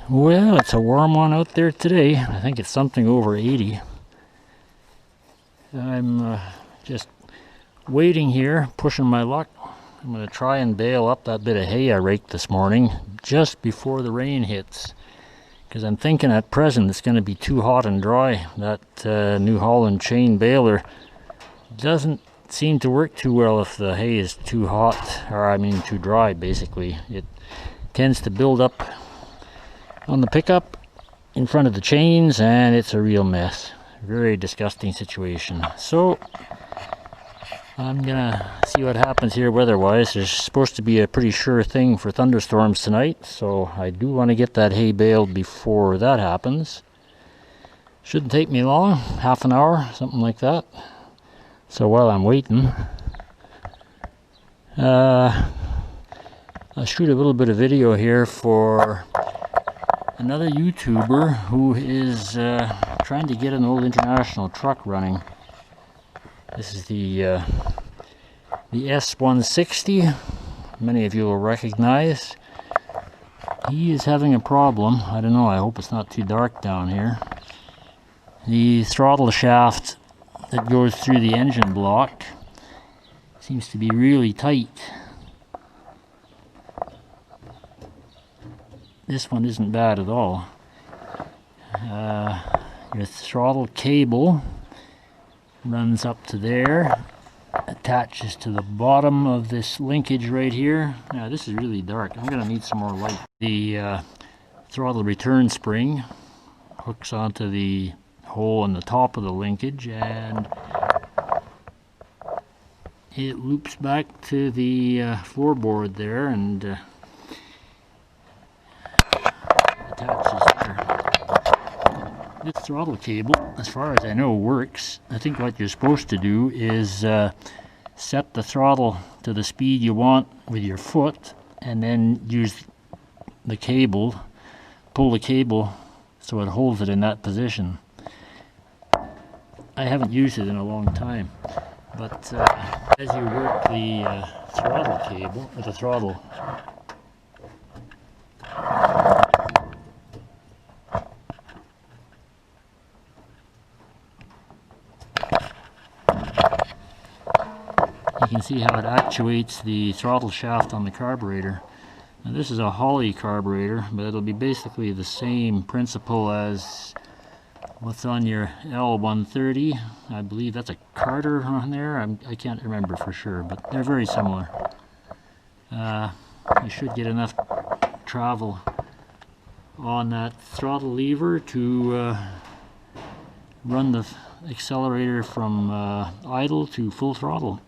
Well, it's a warm one out there today. I think it's something over 80. I'm just waiting here, pushing my luck. I'm going to try and bale up that bit of hay I raked this morning just before the rain hits. Because I'm thinking at present it's going to be too hot and dry. That New Holland chain baler doesn't seem to work too well if the hay is too hot, or I mean too dry basically. It tends to build up on the pickup in front of the chains and it's a real mess. Very disgusting situation. So I'm gonna see what happens here weather-wise. There's supposed to be a pretty sure thing for thunderstorms tonight, so I do want to get that hay baled before that happens. Shouldn't take me long, half an hour, something like that. So while I'm waiting, I'll shoot a little bit of video here for another YouTuber who is trying to get an old international truck running. This is the S160. Many of you will recognize. He is having a problem. I don't know, I hope it's not too dark down here. The throttle shaft that goes through the engine block seems to be really tight. This one isn't bad at all. Your throttle cable runs up to there, attaches to the bottom of this linkage right here. Now this is really dark. I'm gonna need some more light. The throttle return spring hooks onto the hole in the top of the linkage and it loops back to the floorboard there and attaches there. This throttle cable, as far as I know, works. I think what you're supposed to do is set the throttle to the speed you want with your foot and then use the cable, pull the cable so it holds it in that position. I haven't used it in a long time, but as you work the throttle cable, or the throttle, you can see how it actuates the throttle shaft on the carburetor. Now this is a Holley carburetor, but it'll be basically the same principle as what's on your L130. I believe that's a Carter on there. I can't remember for sure, but they're very similar. You should get enough travel on that throttle lever to run the accelerator from idle to full throttle.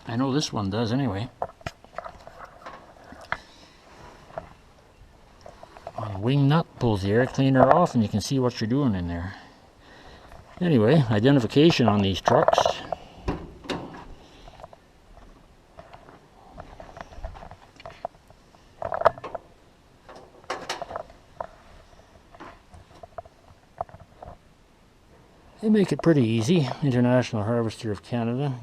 I know this one does anyway. A wing nut pulls the air cleaner off and you can see what you're doing in there. Anyway, identification on these trucks. They make it pretty easy. International Harvester of Canada.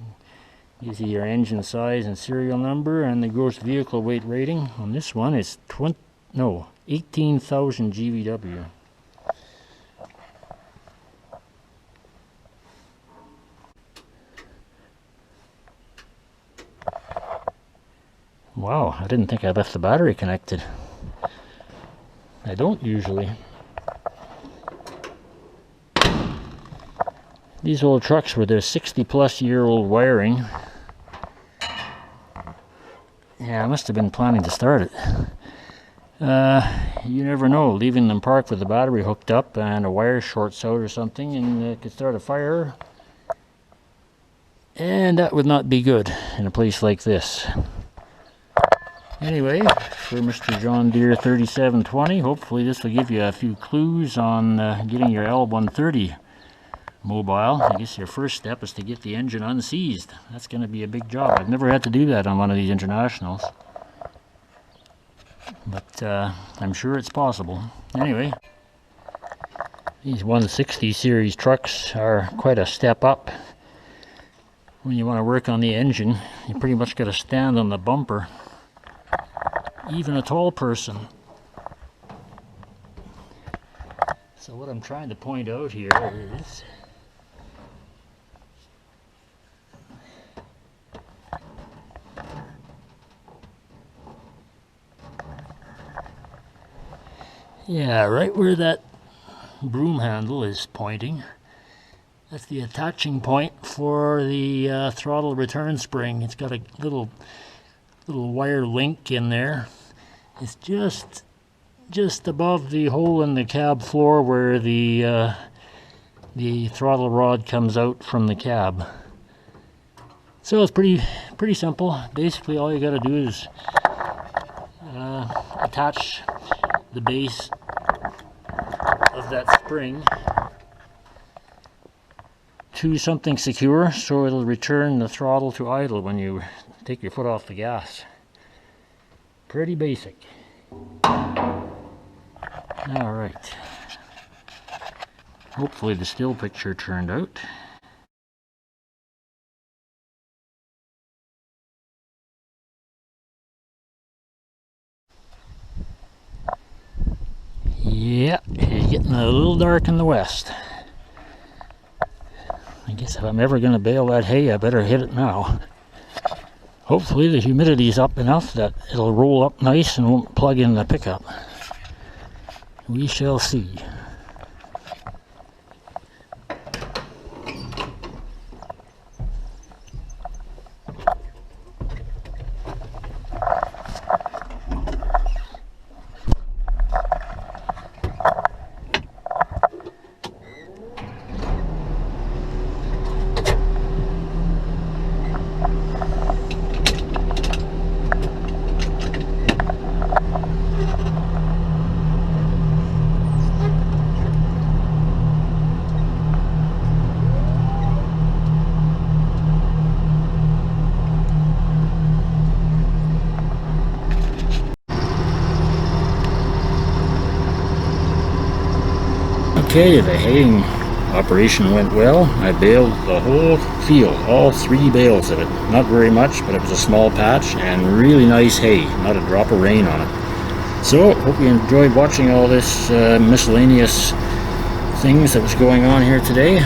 Gives you your engine size and serial number and the gross vehicle weight rating. On this one it's 18,000 GVW. Wow, I didn't think I left the battery connected. I don't usually. These old trucks with their 60-plus-year-old wiring. Yeah, I must have been planning to start it. You never know, leaving them parked with the battery hooked up and a wire shorts out or something and it could start a fire. And that would not be good in a place like this. Anyway, for Mr. John Deere 3720, hopefully this will give you a few clues on getting your L130 mobile. I guess your first step is to get the engine unseized. That's going to be a big job. I've never had to do that on one of these internationals, but I'm sure it's possible. Anyway, these 160 series trucks are quite a step up. When you want to work on the engine, you pretty much got to stand on the bumper. Even a tall person So what I'm trying to point out here is right where that broom handle is pointing, that's the attaching point for the throttle return spring. It's got a little wire link in there. It's just above the hole in the cab floor where the throttle rod comes out from the cab. So it's pretty simple. Basically, all you got to do is attach the base of that spring to something secure so it'll return the throttle to idle when you take your foot off the gas. Pretty basic. Alright. Hopefully the still picture turned out. Yeah, it's getting a little dark in the west. I guess if I'm ever going to bale that hay, I better hit it now. Hopefully the humidity's up enough that it'll roll up nice and won't plug in the pickup. We shall see. Okay, the haying operation went well. I baled the whole field, all 3 bales of it. Not very much, but it was a small patch and really nice hay. Not a drop of rain on it. So, hope you enjoyed watching all this miscellaneous things that was going on here today.